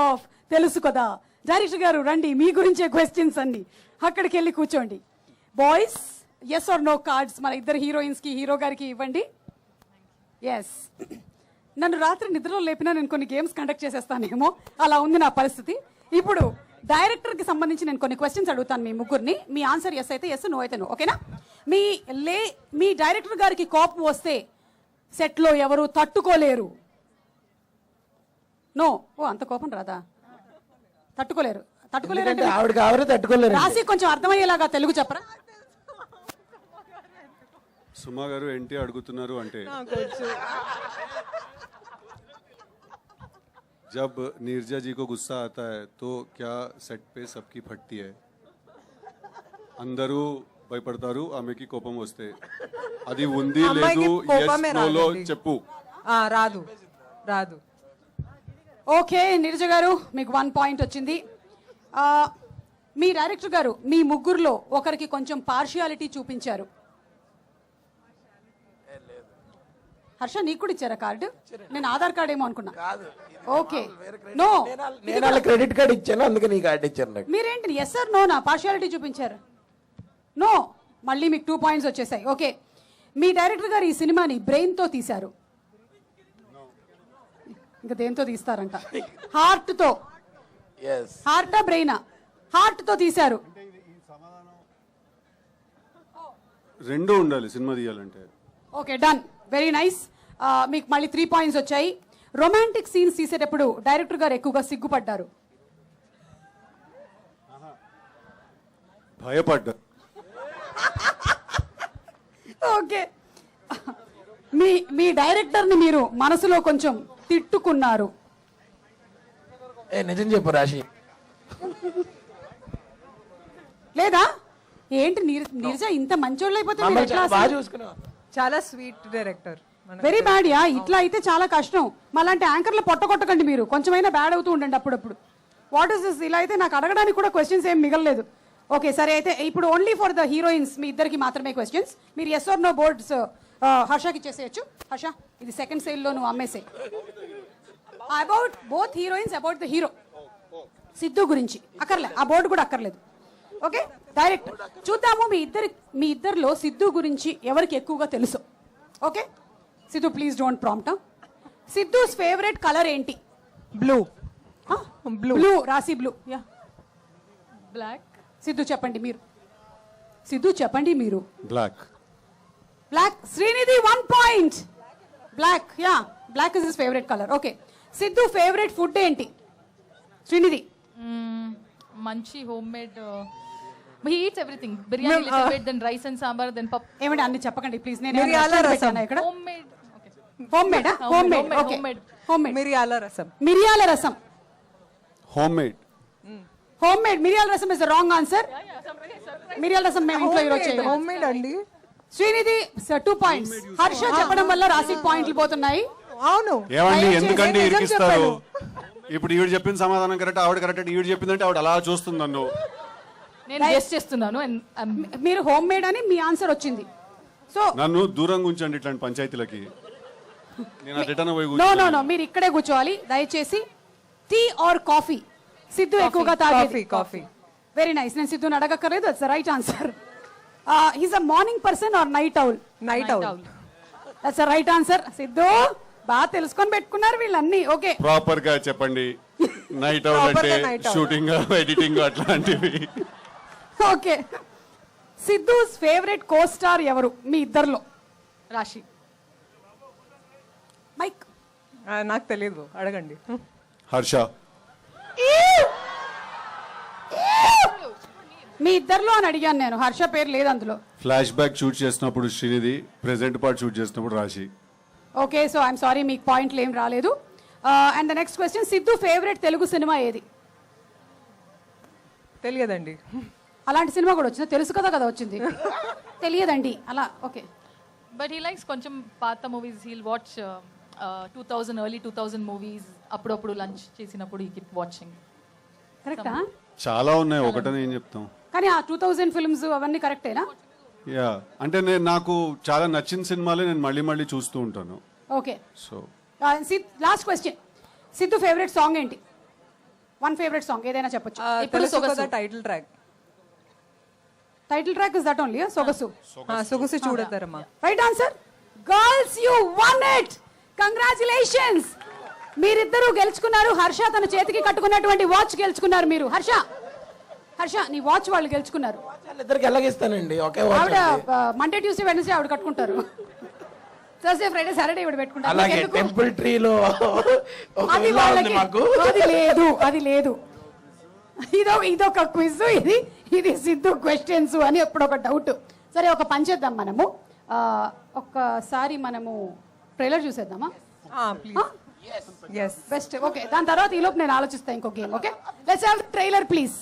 Of తెలుసు కదా. Director గారు రండి, మీ గురించే క్వశ్చన్స్ అన్ని. అక్కడికి వెళ్ళి కూర్చోండి. Boys S are no cards మన ఇద్దరు హీరోయిన్స్ కి హీరో గారికి ఇవ్వండి. ఎస్, నన్ను రాత్రి నిద్రలో లేపినా నేను కొన్ని గేమ్స్ కండక్ట్ చేసేస్తానేమో, అలా ఉంది నా పరిస్థితి. ఇప్పుడు డైరెక్టర్ కి సంబంధించి నేను కొన్ని క్వశ్చన్స్ అడుగుతాను మీ ముగ్గురిని. మీ ఆన్సర్ ఎస్ అయితే ఎస్, నో అయితే నో. ఓకేనా? మీ డైరెక్టర్ గారికి కోపం వస్తే సెట్ లో ఎవరు తట్టుకోలేరు. నో. ఓ, అంత కోపం రాదా? తట్టుకోలేరు. తట్టుకోలేరు రాసి కొంచెం అర్థమయ్యేలాగా తెలుగు చెప్పరా? సుమా గారు ఏంటి అడుగుతున్నారు అంటే, जब नीरजा जी को गुस्सा आता है तो क्या सेट पे सबकी फटती है? అందరూ భయపడతారు ఆమెకి కోపం వస్తే. అది ఉంది లేదు లో చెప్పు. రాదు రాదు. ఓకే నీరజ గారు, మీకు 1 పాయింట్ వచ్చింది. మీ డైరెక్టర్ గారు మీ ముగ్గురులో ఒకరికి కొంచెం పార్షియాలిటీ చూపించారు. హర్ష, నీకు కూడా ఇచ్చారా కార్డు? నేను ఆధార్ కార్డ్ ఏమో అనుకున్నా. ఓకే, నో, క్రెడిట్ కార్డ్ ఇచ్చాను, అందుకే నీ కార్డు ఇచ్చాను. మీరేంటి ఎస్ ఆర్ నోనా పార్షియాలిటీ చూపించారు? నో, మళ్ళీ మీకు 2 పాయింట్స్ వచ్చేసాయి. ఓకే, మీ డైరెక్టర్ గారు ఈ సినిమాని బ్రెయిన్ తో తీశారు. ఇంకా దేంతో తీస్తారంట? హార్ట్ తో. హార్టా బ్రెయినా? హార్ట్ తో తీశారు. రెండు ఉండాలి సినిమా తీయాలంటే. Okay, done, very nice. మీకు మళ్ళీ 3 పాయింట్స్ వచ్చాయి. రొమాంటిక్ సీన్స్ తీసేటప్పుడు డైరెక్టర్ గారు ఎక్కువగా సిగ్గుపడ్డారు. భయపడ్డా. ఓకే, మీ డైరెక్టర్ ని మీరు మనసులో కొంచెం తిట్టుకున్నారు. నిజం చెప్పు రాశి. లేదా ఏంటి నీరజ ఇంత మంచోళ్ళు అయిపోతే చాలా sweet director. Very bad yeah. ఇట్లా అయితే చాలా కష్టం. మళ్ళంటే యాంకర్లు పొట్టకొట్టకండి మీరు, కొంచెమైనా బ్యాడ్ అవుతూ ఉండండి అప్పుడప్పుడు. What is this? ఇలా అయితే నాకు అడగడానికి కూడా క్వశ్చన్స్ ఏం మిగలలేదు. ఓకే సరే, అయితే ఇప్పుడు ఓన్లీ ఫర్ ద హీరోయిన్స్ మీ ఇద్దరికి మాత్రమే క్వశ్చన్స్. మీరు ఎస్ ఆర్ నో బోర్డ్స్ హర్షకి ఇచ్చేసేయచ్చు. హర్ష, ఇది సెకండ్ సేల్ లో నువ్వు అమ్మేసే. About both heroines, about the hero Siddhu గురించి అక్కర్లే, ఆ బోర్డు కూడా అక్కర్లేదు. ఓకే, డైరెక్ట్ చూద్దాము మీ ఇద్దరిలో సిద్ధు గురించి ఎవరికి ఎక్కువగా తెలుసు. Okay Siddhu, please don't prompt. Siddhu's favourite colour ఏంటి? బ్లూ. బ్లూ రాసి బ్లూ. Yeah, black. సిద్ధు చెప్పండి మీరు. సిద్ధు చెప్పండి మీరు. Black. Black. Srinidhi 1 point. Black. Yeah, black is his favourite colour. Okay, Siddhu favourite food ఏంటి? శ్రీనిధి. మంచి homemade. He eats everything. Biryani little bit, then rice and sambar, then pap. ఏమంటే అన్ని చెప్పకండి ప్లీజ్. నేను మిరియాల రసం. ఇక్కడ Homemade. Okay. Home made. Home made. Okay, home made. మిరియాల రసం. మిరియాల రసం. Home made. హోమ్ మేడ్ మిరియాల రసం ఇస్ ద రాంగ్ ఆన్సర్. మిరియాల రసం మేము ఇంట్లో ఈరోజు చేయలేదు. హోమ్ మేడ్ అండి. శ్రీనిధి 2 పాయింట్స్. హర్ష చెప్పడం వల్ల రాశి పాయింట్లు పోతున్నాయి. అవును. ఏమండి ఎందుకండి ఇరికిస్తారు? ఇప్పుడు ఈవిడ చెప్పిన సమాధానం కరెక్ట్, ఆవిడ కరెక్ట్. ఈవిడ చెప్పిందంటే ఆవిడ అలా చూస్తుంది నన్ను. నేను గెస్ చేస్తున్నాను. మీరు హోమ్ మేడ్ అని మీ ఆన్సర్ వచ్చింది. సో నన్ను దూరంగా ఉంచండి ఇట్లాంటి పంచాయతీలకి. నేను రిటర్న్ పోయి నో నో నో, మీరు ఇక్కడే కూర్చోవాలి దయచేసి. Tea or coffee? సిద్ధు ఎక్కువగా తాగేది కాఫీ. Very nice. నేను సిద్ధుని అడగక్కర్లేదు, that's the right answer. He's a morning person or night owl? Night owl. That's the right answer. Siddhu బాగా తెలుసుకొని పెట్టుకున్నారు వీళ్ళన్నీ. ఓకే, ప్రాపర్ గా చెప్పండి. నైట్ అవుట్ అంటే షూటింగ్, ఎడిటింగ్ అట్లాంటివి. Okay, Siddhu's favourite co star ఎవరు మీ ఇద్దర్లో? రాశి. మైక్. నాకు తెలియదు, అడగండి. హర్ష. మీ ఇద్దర్లో అని అడిగాను నేను, హర్ష పేరు లేదు అందులో. ఫ్లాష్ బ్యాక్ షూట్ చేసినప్పుడు శ్రీనిధి, ప్రెజెంట్ పార్ట్ షూట్ చేసినప్పుడు రాశి. ఓకే, సో ఐఎమ్ సారీ, మీకు పాయింట్లు ఏం రాలేదు. And the next question, Siddhu favourite Telugu cinema ఏది? తెలియదండి. అలాంటి సినిమా కూడా వచ్చిందా? తెలుసు కదా వచ్చింది. తెలియదండి అలా. ఓకే, బట్ హీ లైక్స్ కొంచెం పాత movies. He'll watch 2000 early 2000 movies. అప్పుడప్పుడు లంచ్ చేసినప్పుడు ఈ కీప్ వాచింగ్. కరెక్టా? చాలా ఉన్నాయి, ఒకటని ఏం చెప్తాం. కానీ ఆ 2000 ఫిల్మ్స్ అవన్నీ కరెక్టేనా? యా, అంటే నాకు చాలా నచ్చిన సినిమాలే నేను మళ్ళీ మళ్ళీ చూస్తూ ఉంటాను. Okay, so last question, Siddhu favourite song ఏంటి? వన్ ఫేవరెట్ సాంగ్ ఏదైనా చెప్పొచ్చు. తెలుసు కదా title track. Title track is that only సొగసు. సొగసు చూడతారమ్మా. Right answer. Girls you won it. Congratulations. మీరిద్దరూ గెలుచుకున్నారు. హర్ష తన చేతికి కట్టుకున్నటువంటి వాచ్ గెలుచుకున్నారు మీరు. హర్ష నీ వాచ్ వాళ్ళు గెలుచుకున్నారు. వాళ్ళిద్దరికి ఎలాగిస్తానండి ఒకే ఆవిడ మండే ట్యూస్డే వెడ్నెస్డే ఆవిడ కట్టుకుంటారు. థర్స్డే ఫ్రైడే సాటర్డే ఇవిడ పెట్టుకుంటారు. అలాగే టెంపుల్ ట్రీలో అది వాళ్ళకి అది లేదు. ఇదొక క్విజ్, ఇది సిద్ధు క్వశ్చన్స్ అని ఎప్పుడు ఒక డౌట్. సరే ఒక పని చేద్దాం మనము. ఒక్కసారి మనము ట్రైలర్ చూసేద్దామా? ప్లీజ్. బెస్ట్. ఓకే, దాని తర్వాత ఈలోపు నేను ఆలోచిస్తాను ఇంకో game. Okay, let's have trailer please.